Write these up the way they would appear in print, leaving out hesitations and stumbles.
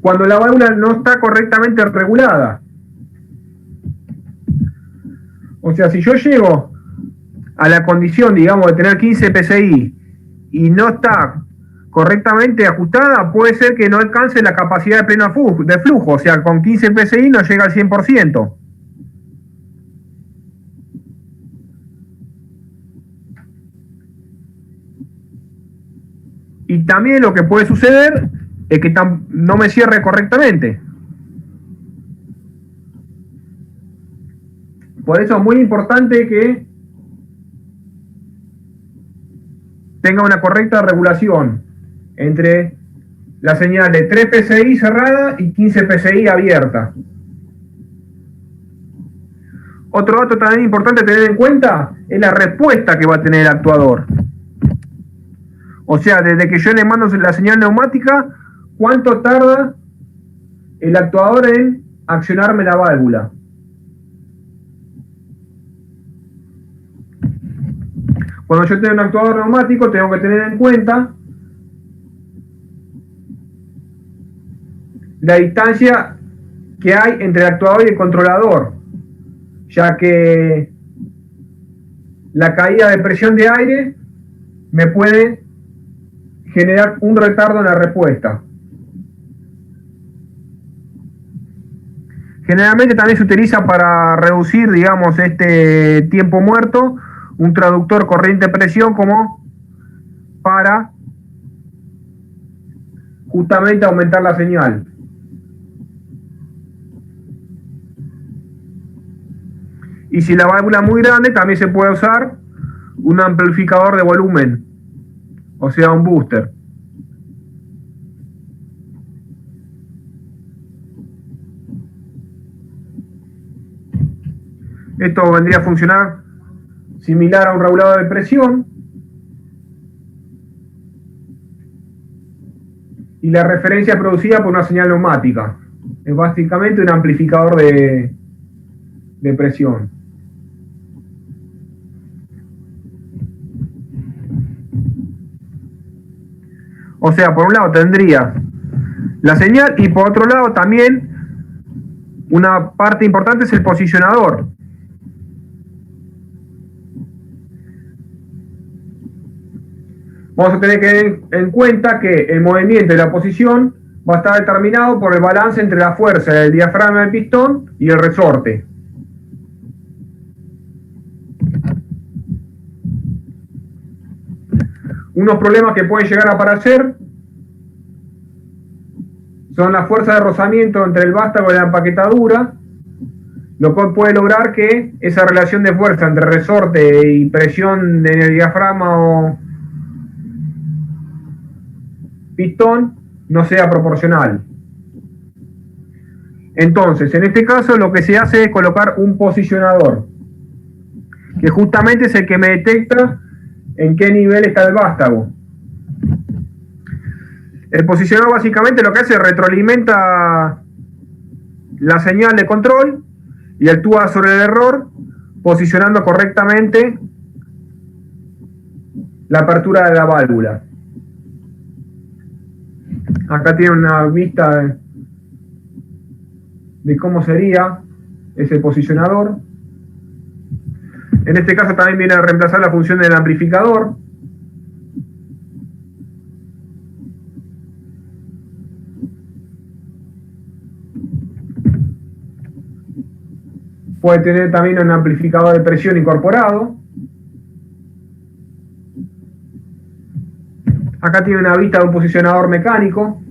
cuando la válvula no está correctamente regulada. O sea, si yo llego a la condición, digamos, de tener 15 PSI y no está correctamente ajustada, puede ser que no alcance la capacidad de pleno de flujo. O sea, con 15 PSI no llega al 100%. Y también lo que puede suceder es que no me cierre correctamente. Por eso es muy importante que tenga una correcta regulación entre la señal de 3 PSI cerrada y 15 PSI abierta. Otro dato también importante a tener en cuenta es la respuesta que va a tener el actuador. O sea, desde que yo le mando la señal neumática, ¿cuánto tarda el actuador en accionarme la válvula? Cuando yo tengo un actuador neumático, tengo que tener en cuenta la distancia que hay entre el actuador y el controlador, ya que la caída de presión de aire me puede generar un retardo en la respuesta. Generalmente también se utiliza para reducir, digamos, este tiempo muerto, un traductor corriente-presión como para justamente aumentar la señal. Y si la válvula es muy grande, también se puede usar un amplificador de volumen, o sea, un booster. Esto vendría a funcionar similar a un regulador de presión. Y la referencia es producida por una señal neumática. Es básicamente un amplificador de presión. O sea, por un lado tendría la señal y por otro lado también una parte importante es el posicionador. Vamos a tener que tener en cuenta que el movimiento de la posición va a estar determinado por el balance entre la fuerza del diafragma del pistón y el resorte. Unos problemas que pueden llegar a aparecer son las fuerzas de rozamiento entre el vástago y la empaquetadura, lo cual puede lograr que esa relación de fuerza entre resorte y presión en el diafragma o pistón no sea proporcional. Entonces, en este caso lo que se hace es colocar un posicionador, que justamente es el que me detecta en qué nivel está el vástago. El posicionador básicamente lo que hace es retroalimenta la señal de control y actúa sobre el error, posicionando correctamente la apertura de la válvula. Acá tiene una vista de cómo sería ese posicionador. En este caso también viene a reemplazar la función del amplificador. Puede tener también un amplificador de presión incorporado. Acá tiene una vista de un posicionador mecánico.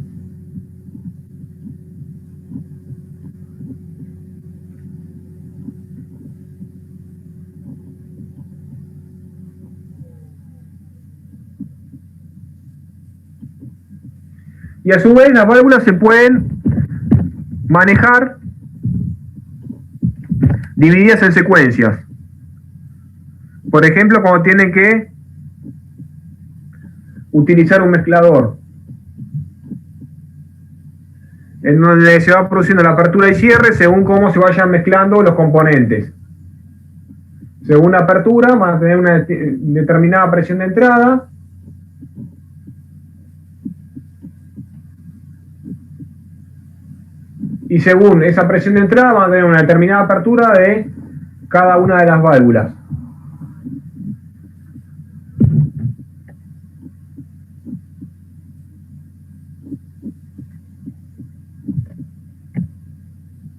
Y a su vez las válvulas se pueden manejar divididas en secuencias. Por ejemplo, cuando tienen que utilizar un mezclador, en donde se va produciendo la apertura y cierre según cómo se vayan mezclando los componentes. Según la apertura, van a tener una determinada presión de entrada. Y según esa presión de entrada va a tener una determinada apertura de cada una de las válvulas.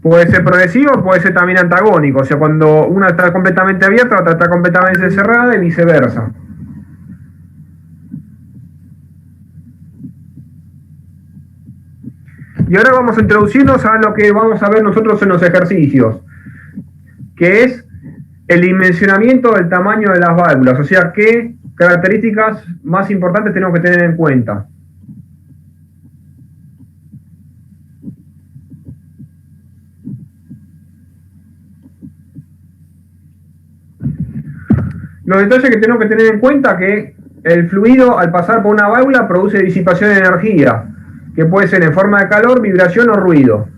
Puede ser progresivo, puede ser también antagónico, o sea, cuando una está completamente abierta, la otra está completamente cerrada y viceversa. Y ahora vamos a introducirnos a lo que vamos a ver nosotros en los ejercicios, que es el dimensionamiento del tamaño de las válvulas, o sea, qué características más importantes tenemos que tener en cuenta. Los detalles que tenemos que tener en cuenta que el fluido al pasar por una válvula produce disipación de energía, que puede ser en forma de calor, vibración o ruido.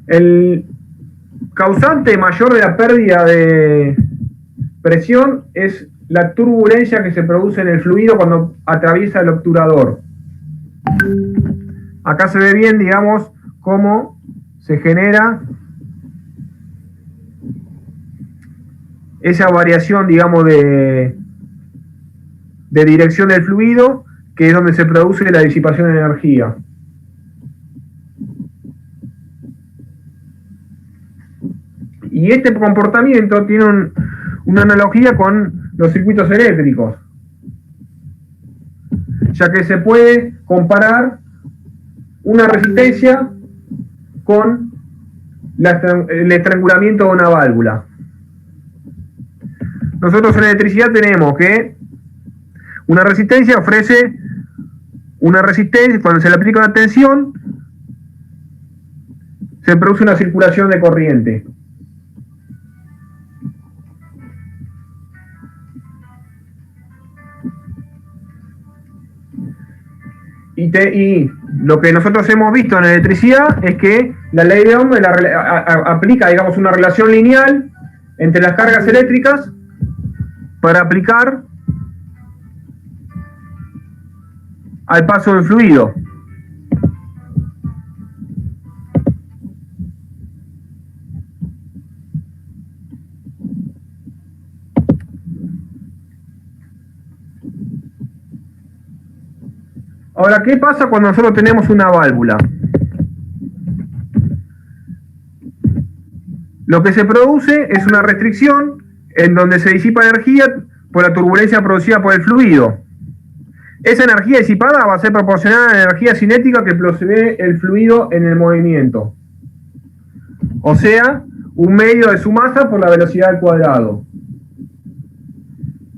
El causante mayor de la pérdida de presión es la turbulencia que se produce en el fluido cuando atraviesa el obturador. Acá se ve bien, digamos, cómo se genera esa variación, digamos, de dirección del fluido, que es donde se produce la disipación de energía. Y este comportamiento tiene una analogía con los circuitos eléctricos, ya que se puede comparar una resistencia con el estrangulamiento de una válvula. Nosotros en electricidad tenemos que una resistencia ofrece una resistencia, cuando se le aplica una tensión, se produce una circulación de corriente. Y lo que nosotros hemos visto en electricidad es que la ley de Ohm aplica, digamos, una relación lineal entre las cargas eléctricas para aplicar al paso del fluido. Ahora, ¿qué pasa cuando nosotros tenemos una válvula? Lo que se produce es una restricción en donde se disipa energía por la turbulencia producida por el fluido. Esa energía disipada va a ser proporcional a la energía cinética que posee el fluido en el movimiento. O sea, un medio de su masa por la velocidad al cuadrado.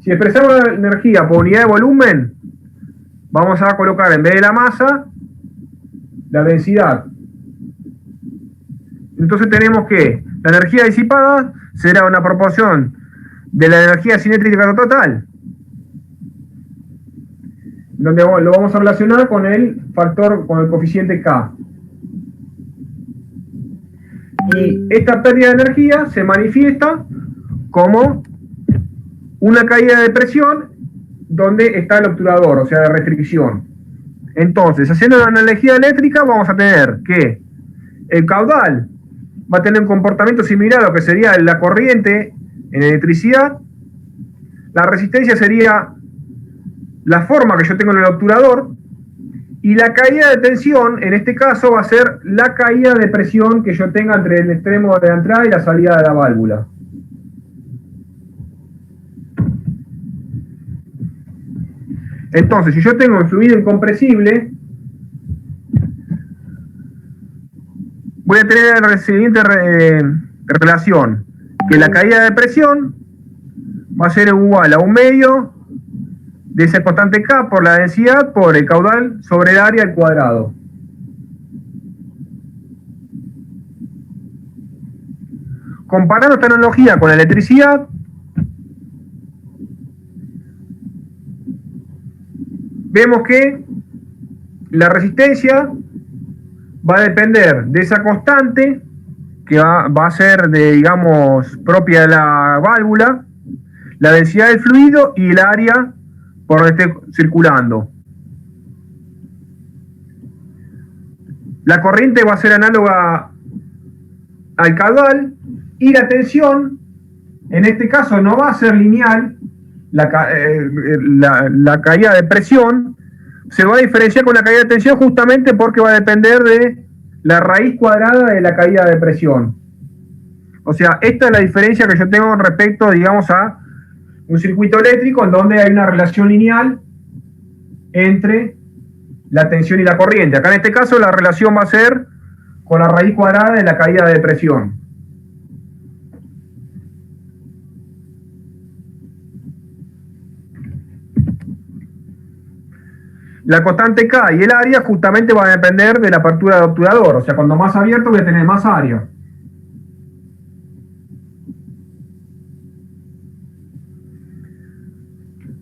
Si expresamos la energía por unidad de volumen, vamos a colocar en vez de la masa, la densidad. Entonces tenemos que la energía disipada será una proporción de la energía cinética total, donde lo vamos a relacionar con el factor, con el coeficiente K. Y esta pérdida de energía se manifiesta como una caída de presión donde está el obturador, o sea, de restricción. Entonces, haciendo una analogía eléctrica, vamos a tener que el caudal va a tener un comportamiento similar a lo que sería la corriente en electricidad. La resistencia sería la forma que yo tengo en el obturador, y la caída de tensión, en este caso, va a ser la caída de presión que yo tenga entre el extremo de la entrada y la salida de la válvula. Entonces, si yo tengo un fluido incompresible, voy a tener la siguiente relación, que la caída de presión va a ser igual a un medio de esa constante K por la densidad por el caudal sobre el área al cuadrado. Comparando esta analogía con la electricidad, vemos que la resistencia va a depender de esa constante que va a ser digamos, propia de la válvula, la densidad del fluido y el área por donde esté circulando. La corriente va a ser análoga al caudal y la tensión, en este caso, no va a ser lineal. La caída de presión se va a diferenciar con la caída de tensión justamente porque va a depender de la raíz cuadrada de la caída de presión. O sea, esta es la diferencia que yo tengo respecto, digamos, a un circuito eléctrico en donde hay una relación lineal entre la tensión y la corriente. Acá en este caso la relación va a ser con la raíz cuadrada de la caída de presión. La constante K y el área justamente van a depender de la apertura del obturador. O sea, cuando más abierto voy a tener más área.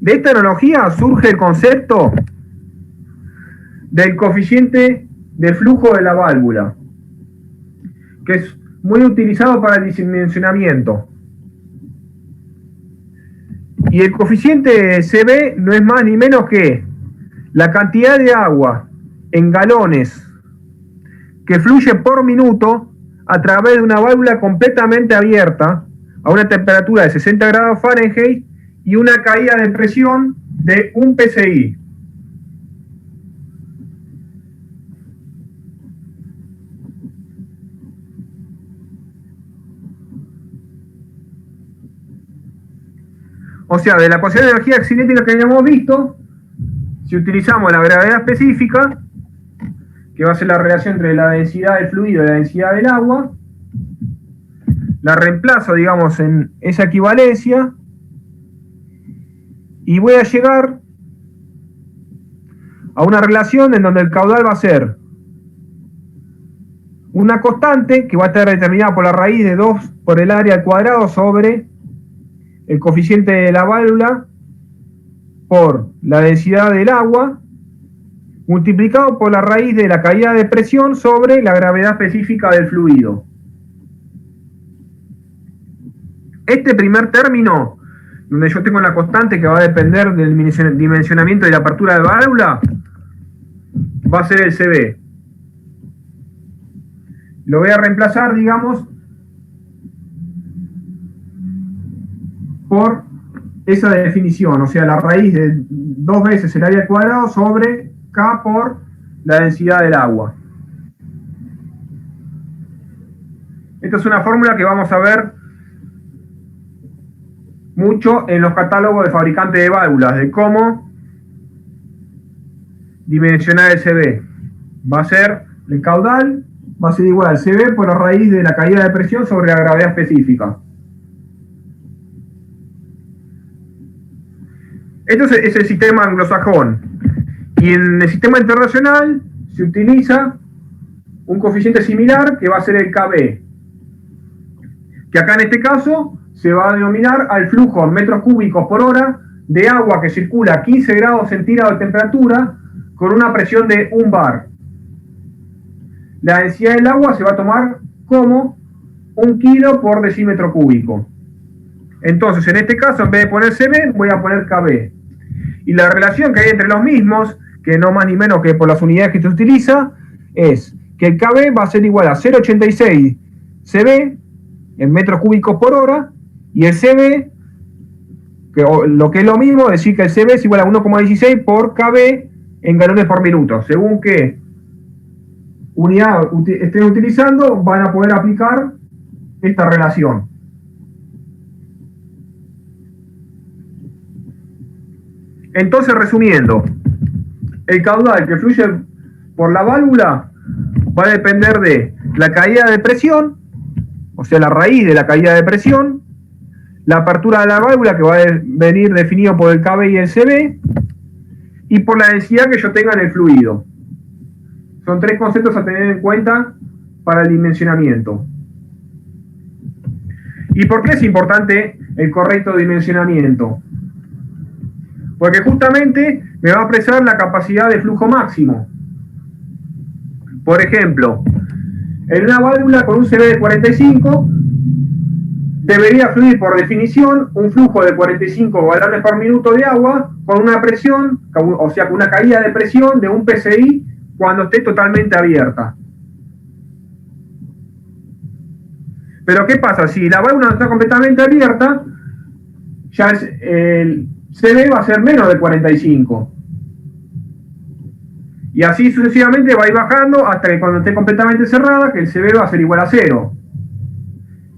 De esta analogía surge el concepto del coeficiente de flujo de la válvula, que es muy utilizado para el dimensionamiento. Y el coeficiente CB no es más ni menos que la cantidad de agua en galones que fluye por minuto a través de una válvula completamente abierta a una temperatura de 60 grados Fahrenheit y una caída de presión de 1 psi. O sea, de la ecuación de energía cinética que habíamos visto, si utilizamos la gravedad específica, que va a ser la relación entre la densidad del fluido y la densidad del agua, la reemplazo, digamos, en esa equivalencia, y voy a llegar a una relación en donde el caudal va a ser una constante que va a estar determinada por la raíz de 2 por el área al cuadrado sobre el coeficiente de la válvula por la densidad del agua multiplicado por la raíz de la caída de presión sobre la gravedad específica del fluido. Este primer término, donde yo tengo la constante que va a depender del dimensionamiento y la apertura de válvula, va a ser el CB. Lo voy a reemplazar, digamos, por esa definición, o sea, la raíz de 2 veces el área al cuadrado sobre K por la densidad del agua. Esta es una fórmula que vamos a ver mucho en los catálogos de fabricantes de válvulas, de cómo dimensionar el CB. Va a ser el caudal, va a ser igual al CB por la raíz de la caída de presión sobre la gravedad específica. Esto es el sistema anglosajón. Y en el sistema internacional se utiliza un coeficiente similar que va a ser el KB, que acá en este caso se va a denominar al flujo en metros cúbicos por hora de agua que circula a 15 grados centígrados de temperatura con una presión de 1 bar. La densidad del agua se va a tomar como 1 kilo por decímetro cúbico. Entonces, en este caso, en vez de poner CB, voy a poner KB. Y la relación que hay entre los mismos, que no más ni menos que por las unidades que se utiliza, es que el KB va a ser igual a 0,86 CB en metros cúbicos por hora, y el CB, lo que es lo mismo, decir que el CB es igual a 1,16 por KB en galones por minuto. Según qué unidad estén utilizando, van a poder aplicar esta relación. Entonces, resumiendo, el caudal que fluye por la válvula va a depender de la caída de presión, o sea, la raíz de la caída de presión, la apertura de la válvula, que va a venir definido por el KB y el CB, y por la densidad que yo tenga en el fluido. Son 3 conceptos a tener en cuenta para el dimensionamiento. ¿Y por qué es importante el correcto dimensionamiento? Porque justamente me va a expresar la capacidad de flujo máximo. Por ejemplo, en una válvula con un CB de 45, debería fluir por definición un flujo de 45 galones por minuto de agua con una presión, o sea, con una caída de presión de 1 psi cuando esté totalmente abierta. Pero ¿qué pasa? Si la válvula no está completamente abierta, ya el CB va a ser menos de 45. Y así sucesivamente va a ir bajando hasta que cuando esté completamente cerrada, que el CB va a ser igual a 0.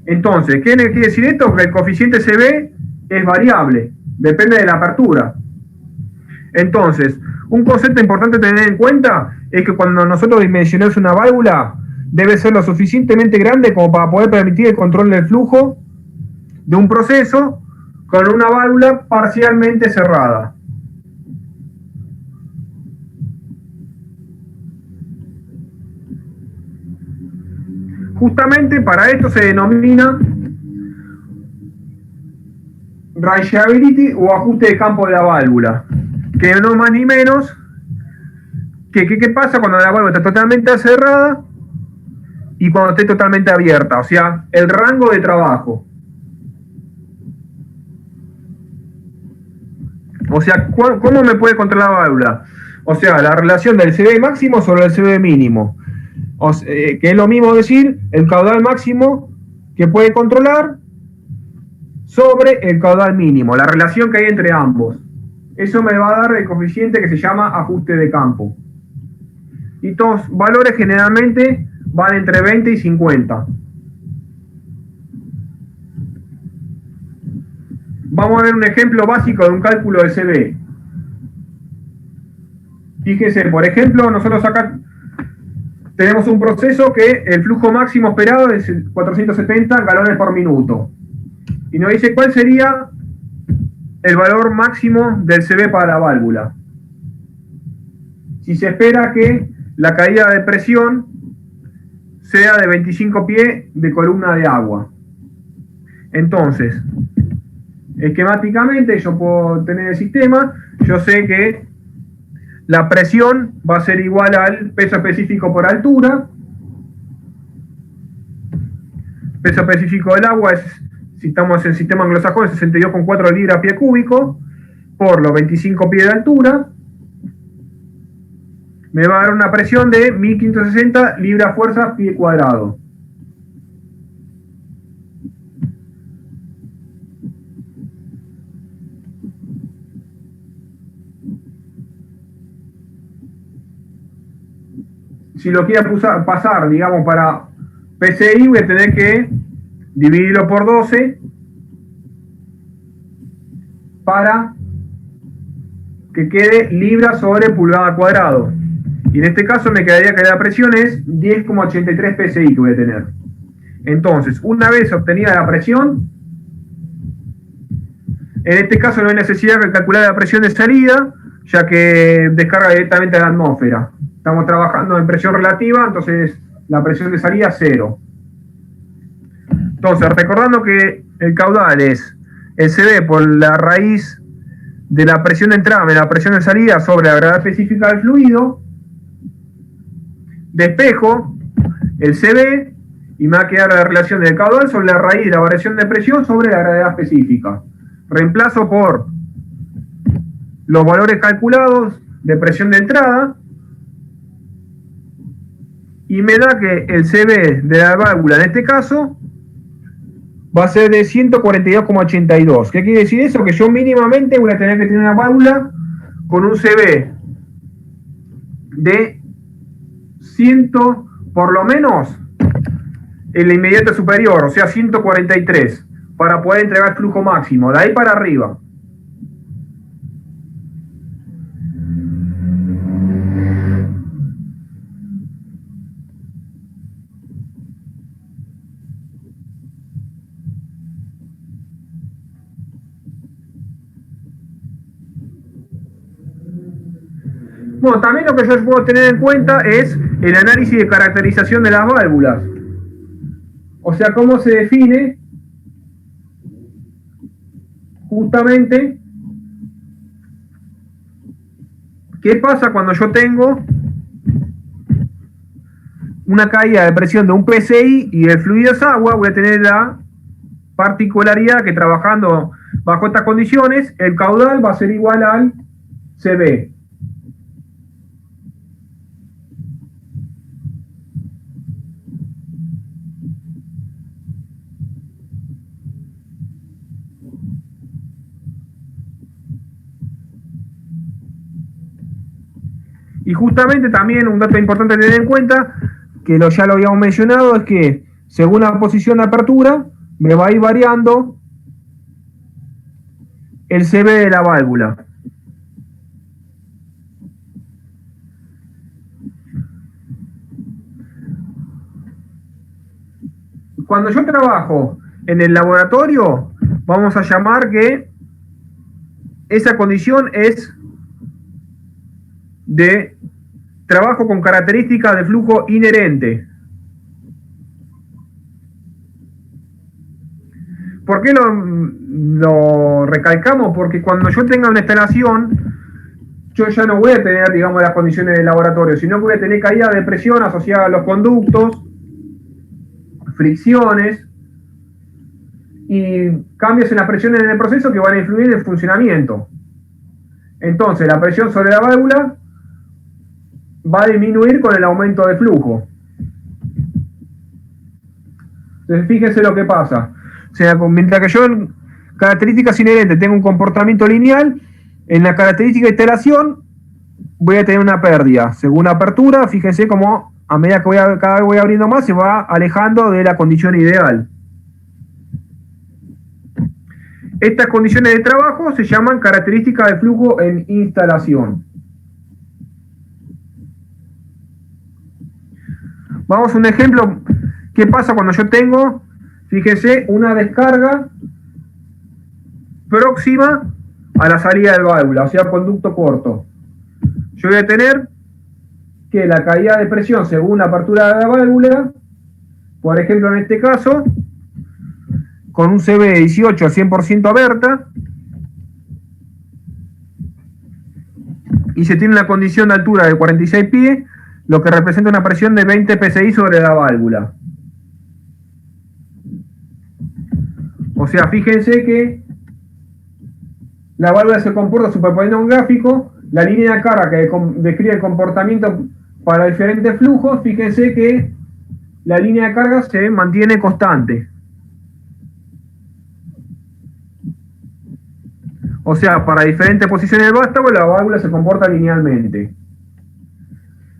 Entonces, ¿qué quiere decir esto? Que el coeficiente CB es variable, depende de la apertura. Entonces, un concepto importante a tener en cuenta es que cuando nosotros dimensionamos una válvula, debe ser lo suficientemente grande como para poder permitir el control del flujo de un proceso con una válvula parcialmente cerrada. Justamente para esto se denomina rangeability o ajuste de campo de la válvula, que no más ni menos que qué pasa cuando la válvula está totalmente cerrada y cuando esté totalmente abierta, o sea, el rango de trabajo. O sea, ¿cómo me puede controlar la válvula? O sea, la relación del CB máximo sobre el CB mínimo. O sea, que es lo mismo decir el caudal máximo que puede controlar sobre el caudal mínimo, la relación que hay entre ambos. Eso me va a dar el coeficiente que se llama ajuste de campo. Y estos valores generalmente van entre 20 y 50. Vamos a ver un ejemplo básico de un cálculo de CB. Fíjese, por ejemplo, nosotros acá tenemos un proceso que el flujo máximo esperado es 470 galones por minuto. Y nos dice cuál sería el valor máximo del CB para la válvula. Si se espera que la caída de presión sea de 25 pies de columna de agua. Entonces, esquemáticamente yo puedo tener el sistema, yo sé que la presión va a ser igual al peso específico por altura. Peso específico del agua es, si estamos en el sistema anglosajón, 62,4 libras a pie cúbico por los 25 pies de altura. Me va a dar una presión de 1560 libras fuerza pie cuadrado. Si lo quiero pasar, digamos, para PCI, voy a tener que dividirlo por 12 para que quede libra sobre pulgada cuadrado. Y en este caso me quedaría que la presión es 10,83 PSI que voy a tener. Entonces, una vez obtenida la presión, en este caso no hay necesidad de calcular la presión de salida, ya que descarga directamente a la atmósfera. Estamos trabajando en presión relativa, entonces la presión de salida es 0. Entonces, recordando que el caudal es el CB por la raíz de la presión de entrada menos la presión de salida sobre la gravedad específica del fluido, despejo el CB y me va a quedar la relación del caudal sobre la raíz de la variación de presión sobre la gravedad específica. Reemplazo por los valores calculados de presión de entrada y me da que el CB de la válvula en este caso va a ser de 142,82. ¿Qué quiere decir eso? Que yo mínimamente voy a tener que tener una válvula con un CB de 100, por lo menos en la inmediata superior, o sea 143, para poder entregar flujo máximo, de ahí para arriba. Bueno, también lo que yo puedo tener en cuenta es el análisis de caracterización de las válvulas. O sea, cómo se define justamente qué pasa cuando yo tengo una caída de presión de un PSI y el fluido es agua. Voy a tener la particularidad que trabajando bajo estas condiciones, el caudal va a ser igual al CB. Y justamente también un dato importante a tener en cuenta, que ya lo habíamos mencionado, es que según la posición de apertura, me va a ir variando el CB de la válvula. Cuando yo trabajo en el laboratorio, vamos a llamar que esa condición es de trabajo con características de flujo inherente. ¿Por qué lo recalcamos? Porque cuando yo tenga una instalación, yo ya no voy a tener, digamos, las condiciones del laboratorio, sino que voy a tener caída de presión asociada a los conductos, fricciones y cambios en las presiones en el proceso que van a influir en el funcionamiento. Entonces, la presión sobre la válvula va a disminuir con el aumento de flujo. Entonces, fíjense lo que pasa. O sea, mientras que yo en características inherentes tengo un comportamiento lineal, en la característica de instalación voy a tener una pérdida. Según la apertura, fíjense cómo a medida que cada vez voy abriendo más, se va alejando de la condición ideal. Estas condiciones de trabajo se llaman características de flujo en instalación. Vamos a un ejemplo. ¿Qué pasa cuando yo tengo, fíjense, una descarga próxima a la salida del válvula, o sea, conducto corto? Yo voy a tener que la caída de presión según la apertura de la válvula, por ejemplo en este caso, con un CB de 18 a 100% abierta, y se tiene una condición de altura de 46 pies, lo que representa una presión de 20 psi sobre la válvula. O sea, fíjense que la válvula se comporta superponiendo un gráfico, la línea de carga que describe el comportamiento para diferentes flujos, fíjense que la línea de carga se mantiene constante. O sea, para diferentes posiciones del vástago, la válvula se comporta linealmente.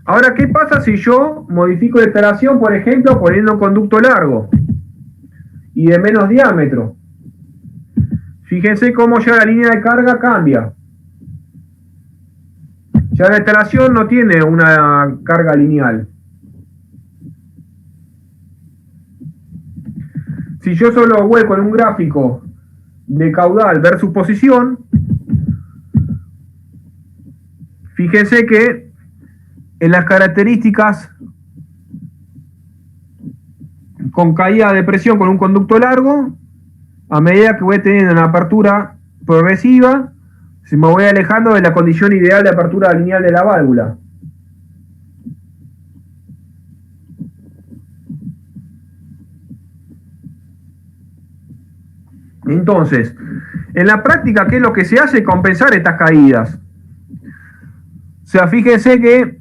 Ahora, ¿qué pasa si yo modifico la instalación, por ejemplo, poniendo un conducto largo y de menos diámetro? Fíjense cómo ya la línea de carga cambia. Ya la instalación no tiene una carga lineal. Si yo solo vuelco en un gráfico de caudal versus posición, fíjense que en las características con caída de presión con un conducto largo, a medida que voy teniendo una apertura progresiva, se me voy alejando de la condición ideal de apertura lineal de la válvula. Entonces, en la práctica, ¿qué es lo que se hace? Compensar estas caídas. O sea, fíjense que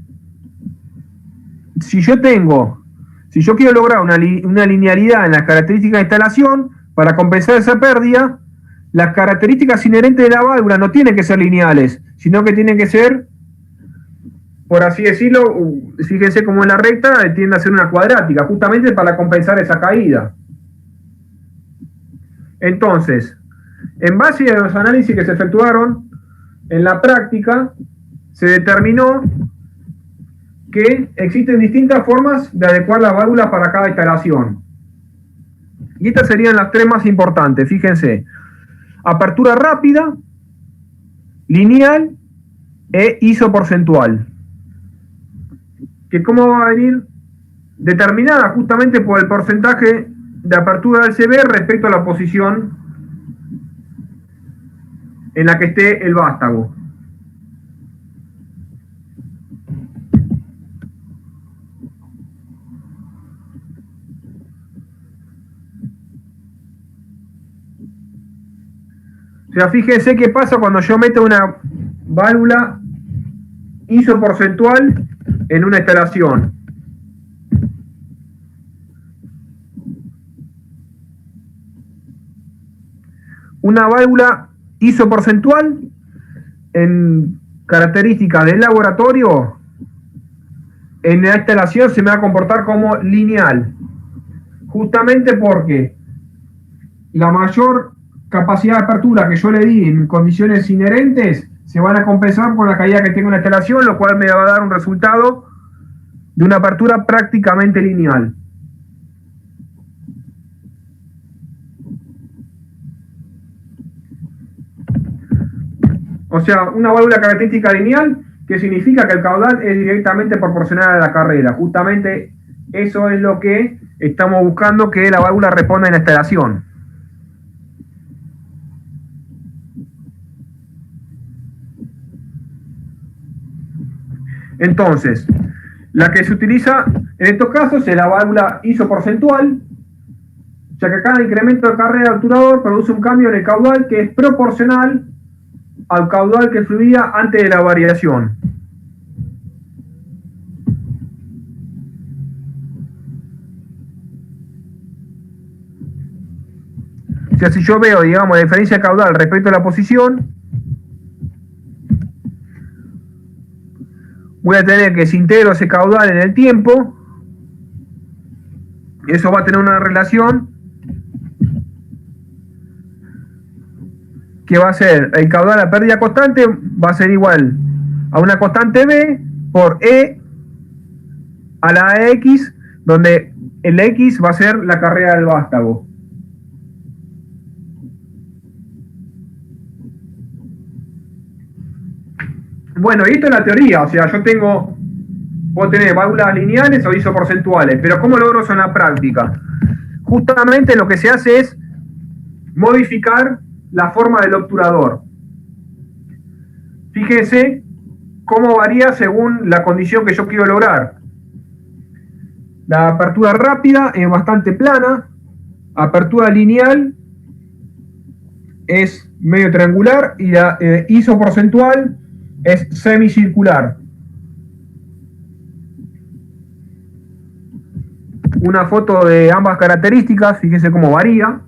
si yo quiero lograr una linealidad en las características de instalación, para compensar esa pérdida, las características inherentes de la válvula no tienen que ser lineales, sino que tienen que ser, por así decirlo, fíjense cómo en la recta tiende a ser una cuadrática, justamente para compensar esa caída. Entonces, en base a los análisis que se efectuaron en la práctica, se determinó que existen distintas formas de adecuar las válvulas para cada instalación. Y estas serían las tres más importantes, fíjense. Apertura rápida, lineal e isoporcentual. Que cómo va a venir determinada justamente por el porcentaje de apertura del CB respecto a la posición en la que esté el vástago. O sea, fíjense qué pasa cuando yo meto una válvula isoporcentual en una instalación. Una válvula isoporcentual en características del laboratorio en la instalación se me va a comportar como lineal, justamente porque la mayor capacidad de apertura que yo le di en condiciones inherentes se van a compensar con la caída que tengo en la instalación, lo cual me va a dar un resultado de una apertura prácticamente lineal. O sea, una válvula característica lineal, que significa que el caudal es directamente proporcional a la carrera. Justamente eso es lo que estamos buscando que la válvula responda en la instalación. Entonces, la que se utiliza en estos casos es la válvula isoporcentual, ya que cada incremento de carrera del obturador produce un cambio en el caudal que es proporcional al caudal que fluía antes de la variación. O sea, si yo veo, digamos, la diferencia de caudal respecto a la posición, voy a tener que si integro ese caudal en el tiempo, eso va a tener una relación que va a ser el caudal a pérdida constante, va a ser igual a una constante B por E a la X, donde el X va a ser la carrera del vástago. Bueno, y esto es la teoría, o sea, puedo tener válvulas lineales o isoporcentuales, pero ¿cómo logro eso en la práctica? Justamente lo que se hace es modificar la forma del obturador. Fíjense cómo varía según la condición que yo quiero lograr. La apertura rápida es bastante plana, apertura lineal es medio triangular y la isoporcentual es semicircular. Una foto de ambas características, fíjense cómo varía.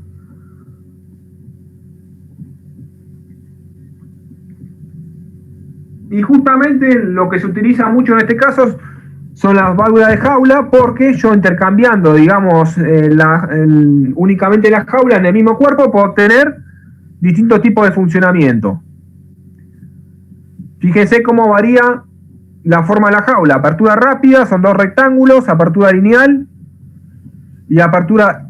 Y justamente lo que se utiliza mucho en este caso son las válvulas de jaula, porque yo intercambiando, digamos, únicamente las jaulas en el mismo cuerpo, puedo obtener distintos tipos de funcionamiento. Fíjense cómo varía la forma de la jaula. Apertura rápida son dos rectángulos, apertura lineal y apertura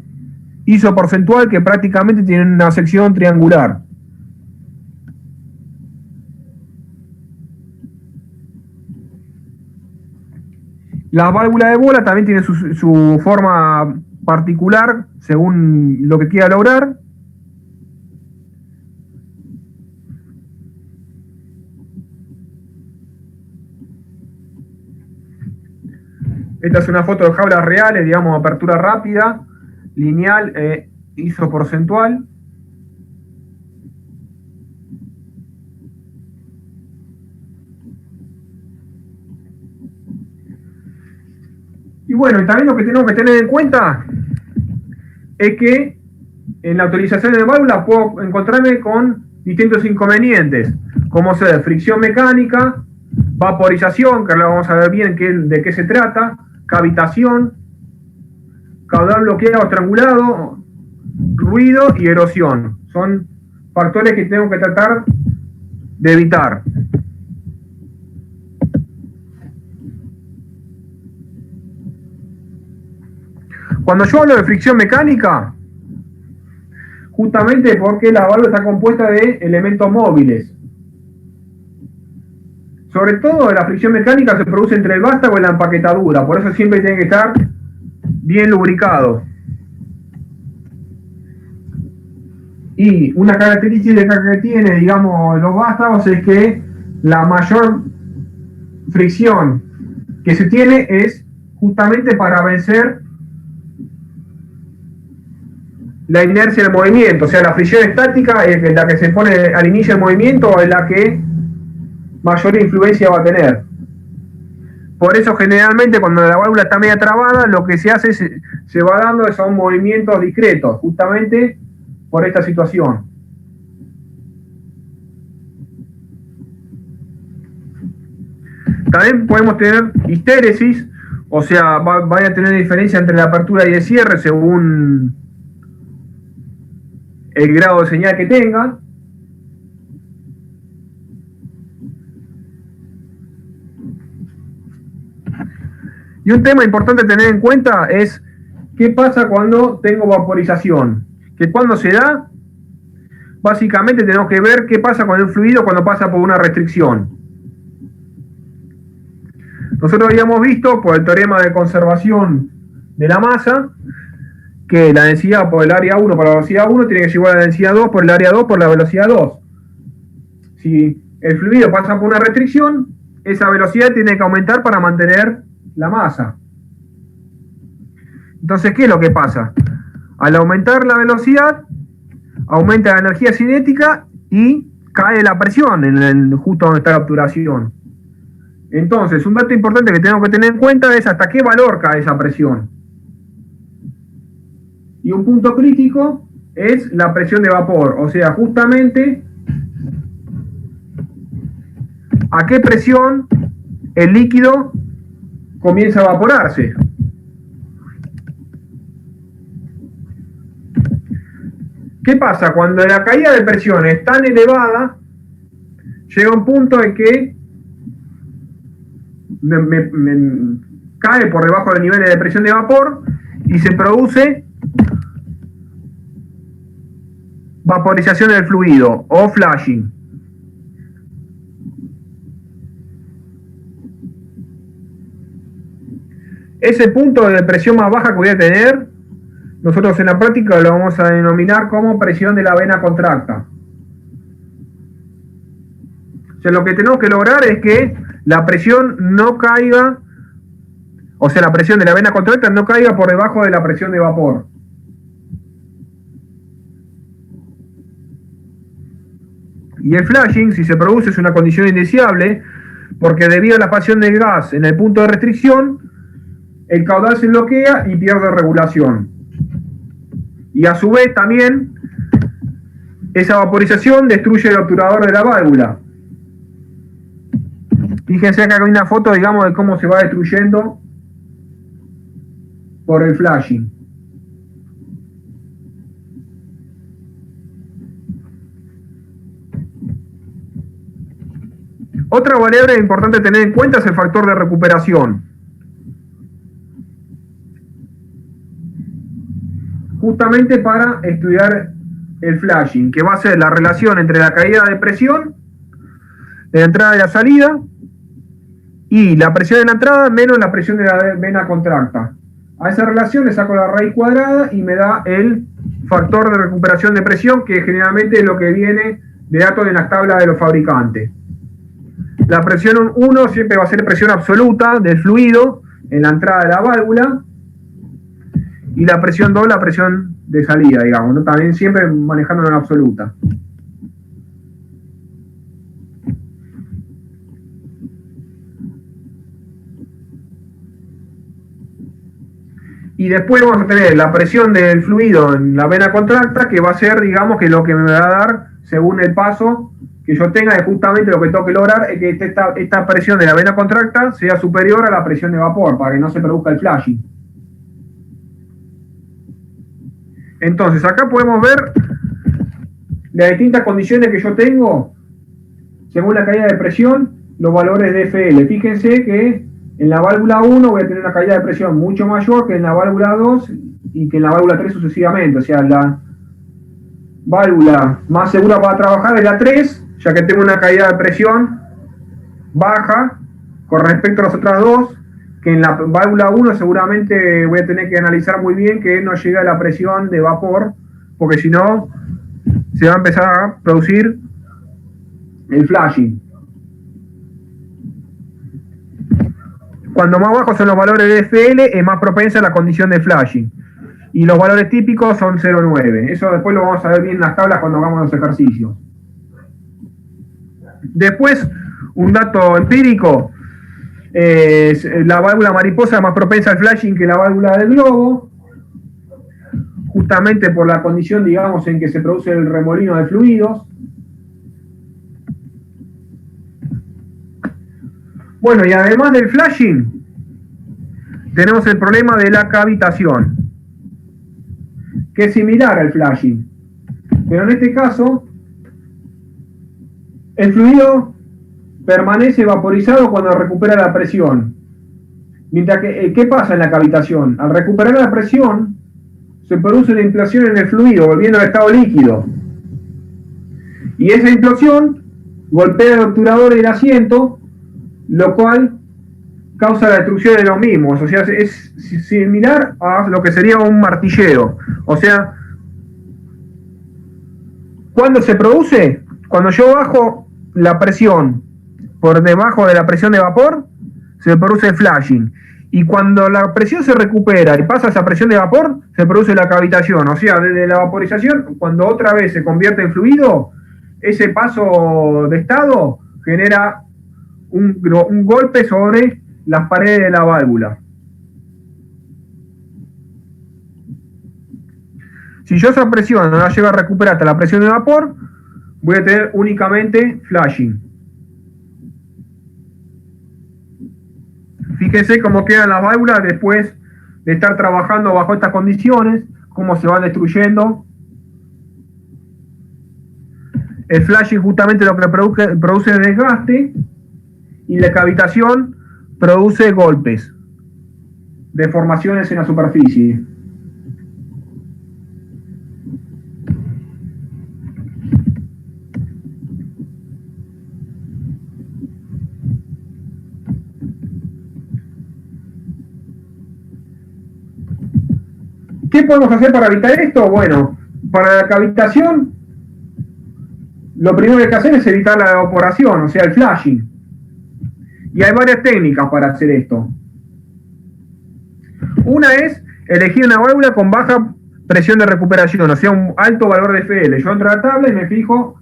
isoporcentual, que prácticamente tienen una sección triangular. La válvula de bola también tiene su forma particular según lo que quiera lograr. Esta es una foto de jaulas reales, digamos, apertura rápida, lineal e isoporcentual. Y bueno, y también lo que tenemos que tener en cuenta es que en la utilización de válvulas puedo encontrarme con distintos inconvenientes, como ser fricción mecánica, vaporización, que ahora vamos a ver bien de qué se trata, cavitación, caudal bloqueado, estrangulado, ruido y erosión. Son factores que tengo que tratar de evitar. Cuando yo hablo de fricción mecánica, justamente porque la válvula está compuesta de elementos móviles. Sobre todo la fricción mecánica se produce entre el vástago y la empaquetadura, por eso siempre tiene que estar bien lubricado. Y una característica que tiene, digamos, los vástagos es que la mayor fricción que se tiene es justamente para vencer la inercia del movimiento, o sea, la fricción estática es la que se pone al inicio del movimiento, es la que mayor influencia va a tener. Por eso generalmente cuando la válvula está media trabada, lo que se hace es, se va dando son movimientos discretos, justamente por esta situación. También podemos tener histéresis, O sea, vaya a tener diferencia entre la apertura y el cierre según el grado de señal que tenga. Y un tema importante a tener en cuenta es qué pasa cuando tengo vaporización. Que cuando se da, básicamente tenemos que ver qué pasa con el fluido cuando pasa por una restricción. Nosotros habíamos visto por el teorema de conservación de la masa que la densidad por el área 1 por la velocidad 1 tiene que ser igual a la densidad 2 por el área 2 por la velocidad 2. Si el fluido pasa por una restricción, esa velocidad tiene que aumentar para mantener la masa. Entonces, ¿qué es lo que pasa? Al aumentar la velocidad, aumenta la energía cinética y cae la presión justo donde está la obturación. Entonces, un dato importante que tenemos que tener en cuenta es hasta qué valor cae esa presión. Y un punto crítico es la presión de vapor, o sea, justamente a qué presión el líquido comienza a evaporarse. ¿Qué pasa? Cuando la caída de presión es tan elevada, llega un punto en que cae por debajo del nivel de presión de vapor y se produce vaporización del fluido o flashing. Ese punto de presión más baja que voy a tener, nosotros en la práctica lo vamos a denominar como presión de la vena contracta. O sea, lo que tenemos que lograr es que la presión no caiga, o sea, la presión de la vena contracta no caiga por debajo de la presión de vapor. Y el flashing, si se produce, es una condición indeseable, porque debido a la expansión del gas en el punto de restricción, el caudal se bloquea y pierde regulación. Y a su vez también, esa vaporización destruye el obturador de la válvula. Fíjense acá que hay una foto, digamos, de cómo se va destruyendo por el flashing. Otra variable importante a tener en cuenta es el factor de recuperación. Justamente para estudiar el flashing, que va a ser la relación entre la caída de presión de la entrada y la salida y la presión de la entrada menos la presión de la vena contracta. A esa relación le saco la raíz cuadrada y me da el factor de recuperación de presión, que generalmente es lo que viene de datos de las tablas de los fabricantes. La presión 1 siempre va a ser presión absoluta del fluido en la entrada de la válvula, y la presión 2 la presión de salida, digamos, ¿no? También siempre manejándolo en absoluta. Y después vamos a tener la presión del fluido en la vena contracta, que va a ser, digamos, que lo que me va a dar, según el paso que yo tenga, es justamente lo que tengo que lograr, es que esta presión de la vena contracta sea superior a la presión de vapor, para que no se produzca el flashing. Entonces, acá podemos ver las distintas condiciones que yo tengo, según la caída de presión, los valores de FL. Fíjense que en la válvula 1 voy a tener una caída de presión mucho mayor que en la válvula 2 y que en la válvula 3 sucesivamente. O sea, la válvula más segura para trabajar es la 3, ya que tengo una caída de presión baja con respecto a las otras dos, que en la válvula 1 seguramente voy a tener que analizar muy bien que no llegue a la presión de vapor, porque si no se va a empezar a producir el flashing. Cuando más bajos son los valores de FL, es más propensa a la condición de flashing. Y los valores típicos son 0,9. Eso después lo vamos a ver bien en las tablas cuando hagamos los ejercicios. Después, un dato empírico, la válvula mariposa es más propensa al flashing que la válvula del globo, justamente por la condición, digamos, en que se produce el remolino de fluidos. Bueno, y además del flashing, tenemos el problema de la cavitación, que es similar al flashing. Pero en este caso, el fluido permanece vaporizado cuando recupera la presión. Mientras que, ¿qué pasa en la cavitación? Al recuperar la presión, se produce una implosión en el fluido, volviendo al estado líquido. Y esa implosión golpea el obturador y el asiento, lo cual causa la destrucción de los mismos. O sea, es similar a lo que sería un martilleo. O sea, ¿cuándo se produce? Cuando yo bajo la presión por debajo de la presión de vapor, se produce el flashing. Y cuando la presión se recupera y pasa a esa presión de vapor, se produce la cavitación. O sea, desde la vaporización, cuando otra vez se convierte en fluido, ese paso de estado genera un golpe sobre las paredes de la válvula. Si yo esa presión no la llego a recuperar hasta la presión de vapor, voy a tener únicamente flashing. Fíjense cómo quedan las válvulas después de estar trabajando bajo estas condiciones, cómo se van destruyendo. El flashing justamente lo que produce desgaste, y la cavitación produce golpes, deformaciones en la superficie. ¿Qué podemos hacer para evitar esto? Bueno, para la cavitación, lo primero que hay que hacer es evitar la evaporación, o sea, el flashing. Y hay varias técnicas para hacer esto. Una es elegir una válvula con baja presión de recuperación, o sea, un alto valor de FL. Yo entro a la tabla y me fijo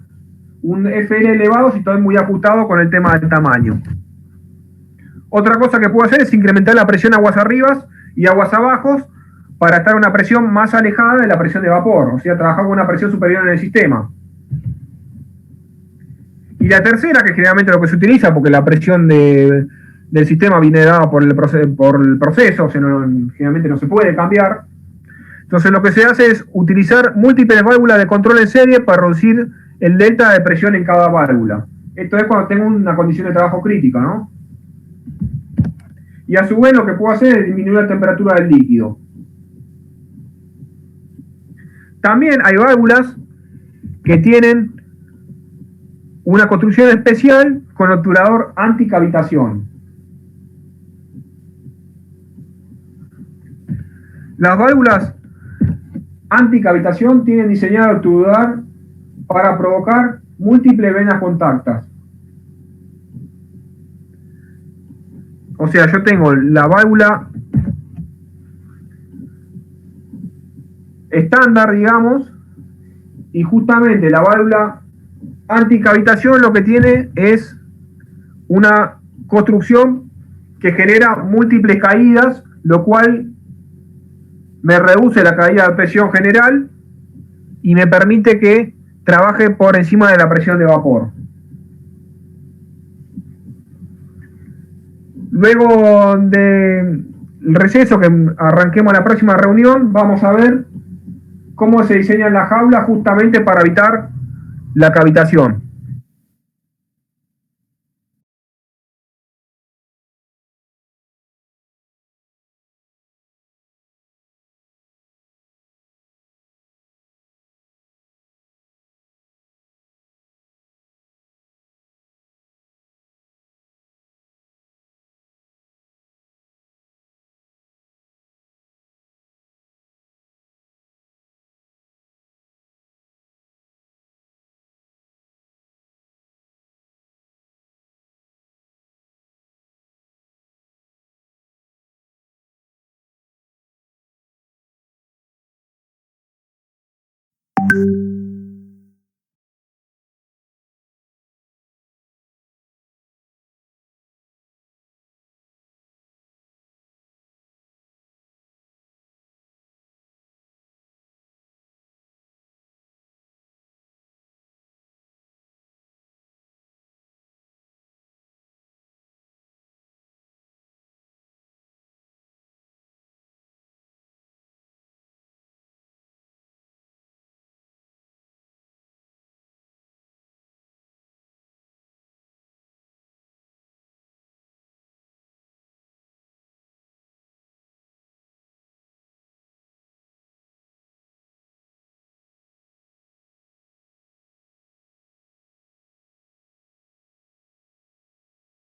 un FL elevado si estoy muy ajustado con el tema del tamaño. Otra cosa que puedo hacer es incrementar la presión aguas arriba y aguas abajo para estar a una presión más alejada de la presión de vapor, o sea, trabajar con una presión superior en el sistema. Y la tercera, que generalmente lo que se utiliza, porque la presión del sistema viene dada por el proceso, o sea, generalmente no se puede cambiar. Entonces lo que se hace es utilizar múltiples válvulas de control en serie para reducir el delta de presión en cada válvula. Esto es cuando tengo una condición de trabajo crítica, ¿no? Y a su vez lo que puedo hacer es disminuir la temperatura del líquido. También hay válvulas que tienen una construcción especial con obturador anticavitación. Las válvulas anticavitación tienen diseñado el obturador para provocar múltiples venas contactas. O sea, yo tengo la válvula estándar, digamos, y justamente la válvula anticavitación lo que tiene es una construcción que genera múltiples caídas, lo cual me reduce la caída de presión general y me permite que trabaje por encima de la presión de vapor. Luego del receso, que arranquemos la próxima reunión, vamos a ver cómo se diseñan las jaulas justamente para evitar la cavitación.